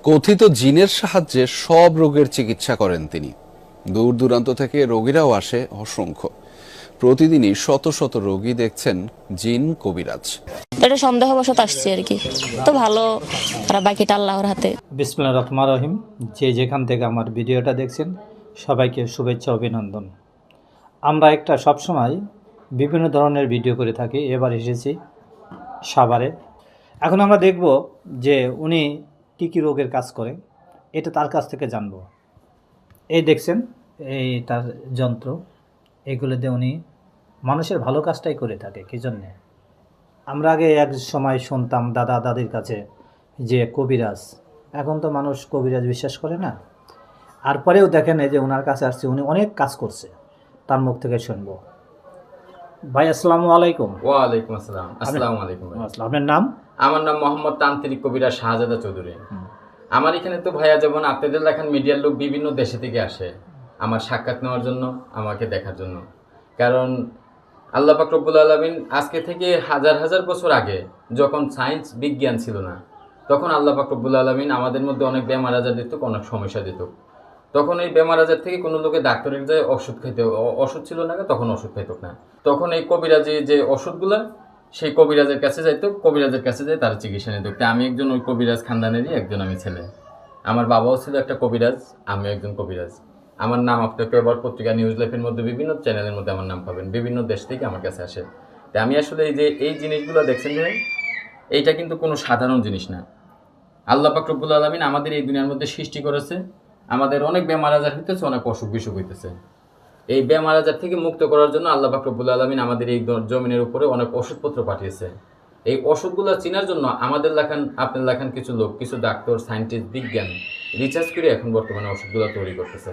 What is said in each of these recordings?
কথিত জিনের সাহায্যে সব রোগের চিকিৎসা করেন তিনি। দূর দূরান্ত থেকে রোগীরাও আসে অসংখ্য। প্রতিদিনই শত শত রোগী দেখছেন জিন কবিরাজ। এটা সন্দেহবশত আসছে আর কি, তো ভালো, আর বাকিটা আল্লাহর হাতে। বিসমিল্লাহির রহমানির রহিম। যে যেখান থেকে আমার ভিডিওটা দেখছেন সবাইকে শুভেচ্ছা অভিনন্দন। আমরা একটা সবসময় বিভিন্ন ধরনের ভিডিও করে থাকি। এবার এসেছি সাভারে। এখন আমরা দেখব যে উনি কী কী রোগের কাজ করে, এটা তার কাছ থেকে জানব। এই দেখছেন, এই তার যন্ত্র, এগুলো দিয়ে উনি মানুষের ভালো কাজটাই করে থাকে। কী জন্যে? আমরা আগে এক সময় শুনতাম দাদা দাদির কাছে যে কবিরাজ, এখন তো মানুষ কবিরাজ বিশ্বাস করে না। আর পরেও দেখেন এই যে ওনার কাছে আসছে, উনি অনেক কাজ করছে, তার মুখ থেকে শুনবো। ভাই আসসালামু আলাইকুম। ওয়ালাইকুম আসসালাম। আসসালামু আলাইকুম ভাই। আপনার নাম? আমার নাম মোহাম্মদ তান্ত্রিক কবিরাজ শাহজাদা চৌধুরী। আমার এখানে তো ভাইয়া যেমন আপনাদের লেখান মিডিয়ার লোক বিভিন্ন দেশে থেকে আসে আমার সাক্ষাৎ নেওয়ার জন্য, আমাকে দেখার জন্য। কারণ আল্লাহ পাক রব্বুল আলামিন আজকে থেকে হাজার হাজার বছর আগে যখন সায়েন্স বিজ্ঞান ছিল না, তখন আল্লাহ পাক রব্বুল আলামিন আমাদের মধ্যে অনেক বেমার আজার দিত, অনেক সমস্যা দিত। তখন এই বেমার আজার থেকে কোনো লোকে ডাক্তারের যে ওষুধ খাইতে, ওষুধ ছিল না, তখন ওষুধ খাইত না। তখন এই কবিরাজি যে ওষুধগুলা, সেই কবিরাজের কাছে যাইতো, কবিরাজের কাছে যাই তার চিকিৎসা নিত। আমি একজন ওই কবিরাজ খানদানেরই একজন আমি ছেলে। আমার বাবাও ছিল একটা কবিরাজ, আমিও একজন কবিরাজ। আমার নাম আপনাকে এবার পত্রিকা নিউজ লাইফের মধ্যে বিভিন্ন চ্যানেলের মধ্যে আমার নাম পাবেন, বিভিন্ন দেশ থেকে আমার কাছে আসে। তাই আমি আসলে এই জিনিসগুলো দেখছেন যে এইটা কিন্তু কোনো সাধারণ জিনিস না। আল্লাহ পাক রব্বুল আলামিন আমাদের এই দুনিয়ার মধ্যে সৃষ্টি করেছে, আমাদের অনেক বেমার আজার হইতেছে, অনেক অসুখ বিসুখ হইতেছে। এই বেমার আজার থেকে মুক্ত করার জন্য আল্লাহ পাক রব্বুল আলামিন আমাদের এই জমিনের উপরে অনেক ওষুধপত্র পাঠিয়েছে। এই ওষুধগুলো চেনার জন্য আমাদের লেখান, আপনার লেখান কিছু লোক, কিছু ডাক্তার, সায়েন্টিস্ট, বিজ্ঞান রিসার্চ করে এখন বর্তমানে ওষুধগুলো তৈরি করতেছে।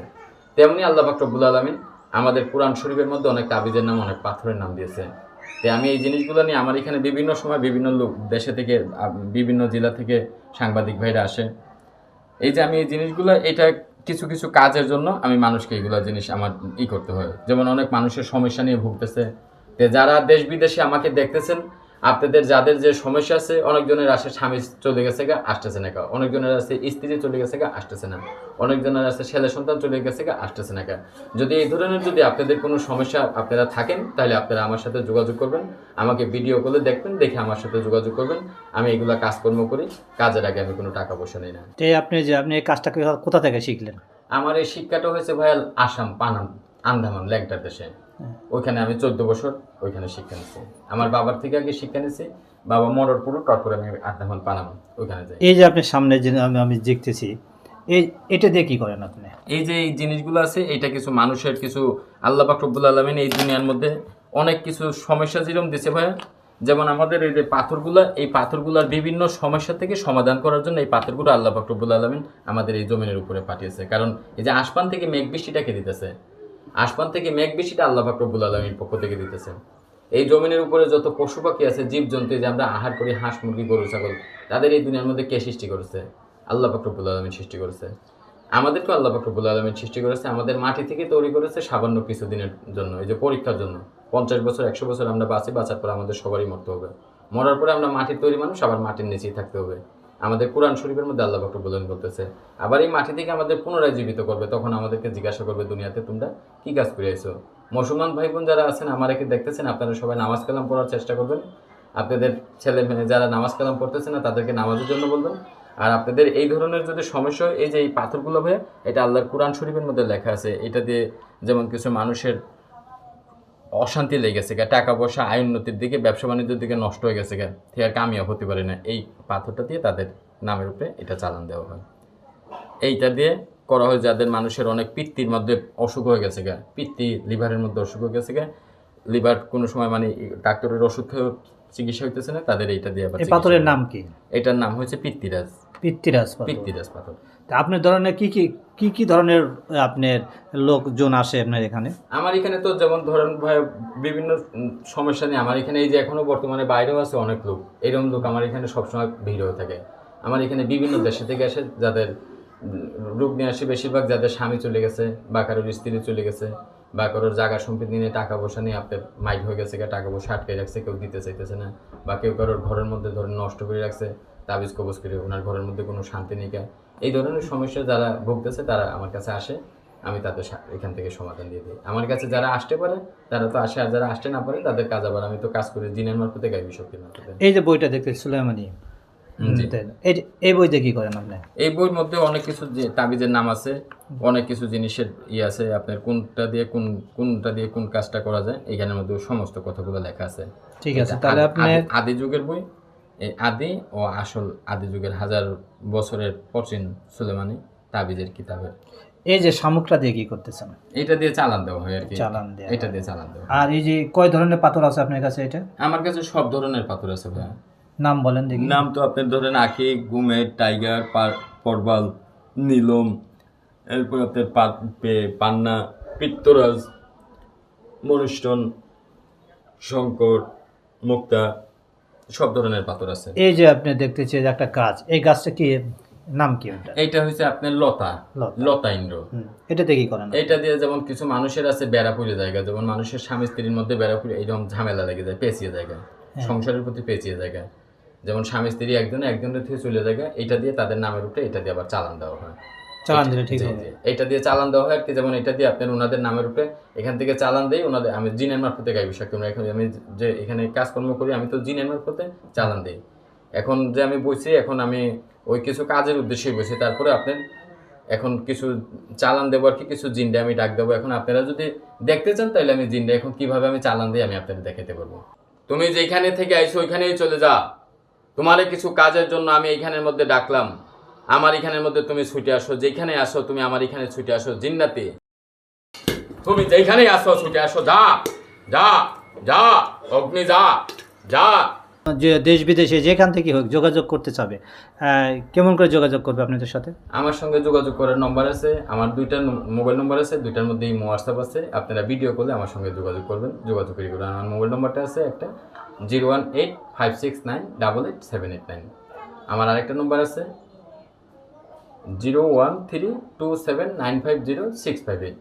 তেমনি আল্লাহ পাক রব্বুল আলামিন আমাদের কোরআন শরীফের মধ্যে অনেক তাবিজের নাম, অনেক পাথরের নাম দিয়েছে। তাই আমি এই জিনিসগুলো নিয়ে আমার এখানে বিভিন্ন সময় বিভিন্ন লোক দেশে থেকে, বিভিন্ন জেলা থেকে সাংবাদিক ভাইরা আসে। এই যে আমি এই জিনিসগুলো, এটা কিছু কিছু কাজের জন্য আমি মানুষকে এইগুলো জিনিস আমার করতে হয়। যেমন অনেক মানুষের সমস্যা নিয়ে ভুগতেছে, তো যারা দেশ বিদেশে আমাকে দেখতেছেন, আপনাদের যাদের যে সমস্যা আছে, অনেকজনের আছে স্বামী চলে গেছে গা, আসতেছে না কা, অনেকজনের আছে স্ত্রী চলে গেছে গা, আসতেছে না, অনেকজনের আছে ছেলে সন্তান চলে গেছে গা, আসতেছে না কা। যদি এই ধরনের যদি আপনাদের কোনো সমস্যা আপনারা থাকেন, তাহলে আপনারা আমার সাথে যোগাযোগ করবেন, আমাকে ভিডিও কলে দেখবেন, দেখে আমার সাথে যোগাযোগ করবেন। আমি এগুলা কাজকর্ম করি, কাজের আগে আমি কোনো টাকা পয়সা নিই না। তো আপনি এই কাজটা কোথা থেকে শিখলেন? আমার এই শিক্ষাটা হয়েছে ভাই আসাম, পানাম, আন্দামান, ল্যাংটার দেশে। ওইখানে আমি 14 বছর ওইখানে শিক্ষা নিচ্ছি। আমার বাবার থেকে আগে শিক্ষা নিচ্ছি, বাবা মররপুর, তারপরে আমি আন্দামান, পানাম ওইখানে যাই। এই যে আপনি সামনে যে আমি দেখতেছি, এটা দিয়ে কী করেন আপনি? এই যে এই জিনিসগুলো আছে, এটা কিছু মানুষের কিছু আল্লাহ পাক রব্বুল আলামিন এই দুনিয়ার মধ্যে অনেক কিছু সমস্যা যেরকম দিছে ভাইয়া। যেমন আমাদের এই যে পাথরগুলা, এই পাথরগুলার বিভিন্ন সমস্যা থেকে সমাধান করার জন্য এই পাথরগুলো আল্লাহ পাক রব্বুল আলামিন আমাদের এই জমিনের উপরে পাঠিয়েছে। কারণ এই যে আসমান থেকে মেঘ বৃষ্টিটাকে দিতেছে, আসমান থেকে মেঘ বৃষ্টিটা আল্লাহ পাক রব্বুল আলামিন পক্ষ থেকে দিতেছে। এই জমিনের উপরে যত পশু পাখি আছে, জীবজন্তু, যে আমরা আহার করি, হাঁস মুরগি গরু ছাগল, তাদের এই দুনিয়ার মধ্যে কে সৃষ্টি করেছে? আল্লাহ পাক রব্বুল আলামিন সৃষ্টি করেছে। আমাদেরকে আল্লাহ পাক রব্বুল আলামিন সৃষ্টি করেছে, আমাদের মাটি থেকে তৈরি করেছে সামান্য কিছুদিনের জন্য, এই যে পরীক্ষার জন্য। 50 বছর 100 বছর আমরা বাঁচি, বাঁচার পর আমাদের সবারই মরতে হবে। মরার পরে আমরা মাটির তৈরি মানুষ, আবার মাটির নিচেই থাকতে হবে। আমাদের কোরআন শরীফের মধ্যে আল্লাহ পাক রব্বুল আলামিন বলতেছে, আবার এই মাটি থেকে আমাদের পুনরায় জীবিত করবে। তখন আমাদেরকে জিজ্ঞাসা করবে, দুনিয়াতে তোমরা কি কাজ করে আইছো? মুসলমান ভাই বোন যারা আছেন, আমাকে দেখতেছেন, আপনারা সবাই নামাজ কালাম পড়ার চেষ্টা করবেন। আপনাদের ছেলে মেয়ে যারা নামাজ কালাম পড়তেছে না, তাদেরকে নামাজের জন্য বলবেন। আর আপনাদের এই ধরনের যদি সমস্যা হয়, এই যে এই পাথরগুলো ভাই, এটা আল্লাহর কোরআন শরীফের মধ্যে লেখা আছে। এটা দিয়ে যেমন কিছু মানুষের অশান্তি লেগে গেছে গা, টাকা পয়সা, আয় উন্নতির দিকে, ব্যবসা বাণিজ্যের দিকে নষ্ট হয়ে গেছে গা, ঠিক আর কামিয়াব হতে পারে না, এই পাথরটা দিয়ে তাদের নামের উপরে এটা চালান দেওয়া হয়। এইটা দিয়ে করা হয় যাদের মানুষের অনেক পিত্তির মধ্যে অসুখ হয়ে গেছে গা, পিত্তি, লিভারের মধ্যে অসুখ হয়ে গেছে গা, লিভার কোনো সময় মানে ডাক্তারের ওষুধ খেয়েও চিকিৎসা হইতেছে না, তাদের এইটা দিয়ে আবার। এই পাথরের নাম কি? এটার নাম হচ্ছে পিত্তিরাজ। পিত্তিরাজ পাথর। পিত্তিরাজ পাথর। তা আপনার ধরনের কি ধরনের আপনার লোকজন আসে আপনার এখানে? আমার এখানে তো যেমন ধরেন ভাই, বিভিন্ন সমস্যা নিয়ে আমার এখানে, এই যে এখনো বর্তমানে বাইরেও আছে অনেক লোক, এরকম লোক আমার এখানে সবসময় ভিড় হয়ে থাকে। আমার এখানে বিভিন্ন দেশে থেকে আসে, যাদের রোগ নিয়ে আসে, বেশিরভাগ যাদের স্বামী চলে গেছে, বা কারোর স্ত্রী চলে গেছে, বা কারোর জায়গা সম্পত্তি নিয়ে টাকা পয়সা নিয়ে আপনার মাইক হয়ে গেছে, টাকা পয়সা আটকে রাখছে, কেউ দিতে চাইতেছে না, বা কেউ কারোর ঘরের মধ্যে ধরেন নষ্ট করে রাখছে, তাবিজ কবজ করে, ওনার ঘরের মধ্যে কোনো শান্তি নেই, এই ধরনের সমস্যা যারা ভুগতেছে তারা আমার কাছে আসে, আমি তাদের এখান থেকে সমাধান দিয়ে দিই। আমার কাছে যারা আসতে পারে তারা তো আসে, আর যারা আসতে না পারে তাদের কাজ আবার আমি তো কাজ করি জিনের মারফতে, গাইবী শক্তির মারফতে। এই যে বইটা দেখতে সুলাইমানি, এই বইতে কি করেন আপনি? এই বইয়ের মধ্যে অনেক কিছু যে তাবিজের নাম আছে, অনেক কিছু জিনিসের আছে, আপনার কোনটা দিয়ে কোন কাজটা করা যায়, এখানের মধ্যে সমস্ত কথাগুলো লেখা আছে। ঠিক আছে, তাহলে আপনি আদি যুগের বই, এই আদি ও আসল আদি যুগের 1000 বছরের প্রাচীন সুলেমানি তাবিজের কিতাবের। এই যে শামুকটা দিয়ে কি করতেছেন? এটা দিয়ে চালান দেওয়া হয় আর কি, চালান দেওয়া, এটা দিয়ে চালান দেওয়া। আর এই যে কয় ধরনের পাথর আছে আপনার কাছে? এটা আমার কাছে সব ধরনের পাথর আছে ভাই। নাম বলেন দেখি। নাম তো আপনার ধরেন আখি, গুমের, টাইগার, পরবাল, নীলম, এরপর আপনার পান্না, পিত্তরাজ, মনুষ্টন, শঙ্কর, মুক্তা, সব ধরনের পাথর আছে। এই যে আপনি দেখতেছি যে একটা গাছ, এই গাছটা কি নাম কি? এইটা হচ্ছে আপনার লতা ইন্দ্র। এটাতে কি করেন? এটা দিয়ে যেমন কিছু মানুষের আছে বেড়া পুড়ে জায়গা, যেমন মানুষের স্বামী স্ত্রীর মধ্যে বেড়া পুড়ে এইরকম ঝামেলা লেগে যায়, পেঁচিয়ে জায়গা, সংসারের প্রতি পেঁচিয়ে জায়গা, যেমন স্বামী স্ত্রী একজনের থেকে চলে যায়, এটা দিয়ে তাদের নামের উপরে এটা দিয়ে আবার চালান দেওয়া হয়। চালান দিলে ঠিক হবে। এটা দিয়ে চালান দেওয়া হয় আর কি, যেমন এটা দিয়ে আপনার ওনাদের নামের উপরে এখান থেকে চালান দেই, ওনাদের আমি জিনের মারফতে গাইবী শক্তি, আমি যে এখানে কাজকর্ম করি আমি তো জিনের মারফতে চালান দিই। এখন যে আমি বসি, এখন আমি ওই কিছু কাজের উদ্দেশ্যেই বসি, তারপরে আপনার এখন কিছু চালান দেবো আর কি, কিছু জিনডে আমি ডাক দেবো। এখন আপনারা যদি দেখতে চান তাহলে আমি জিনডে এখন কিভাবে আমি চালান দিই আমি আপনাদের দেখাতে পারবো। তুমি যেখানে থেকে আইছো ওইখানেই চলে যা, তোমার কিছু কাজের জন্য আমি এইখানের মধ্যে ডাকলাম, আমার এখানের মধ্যে তুমি ছুটে আসো, যেখানে আসো তুমি আমার এখানে ছুটে আসো। জিন্নাতি তুমি যেখানেই আসো ছুটে আসো, যা যা যা, অগ্নি যা যা। যে দেশ বিদেশে যেখান থেকে হোক যোগাযোগ করতে চাবে, কেমন করে যোগাযোগ করবে আপনাদের সাথে? আমার সঙ্গে যোগাযোগ করার নম্বর আছে, আমার 2টা মোবাইল নম্বর আছে, 2টার মধ্যে এই হোয়াটসঅ্যাপ আছে, আপনারা ভিডিও কলে আমার সঙ্গে যোগাযোগ করবেন, যোগাযোগ করে করবেন। আমার মোবাইল নম্বরটা আছে একটা 01856988789। আমার আরেকটা নম্বর আছে 01327950658।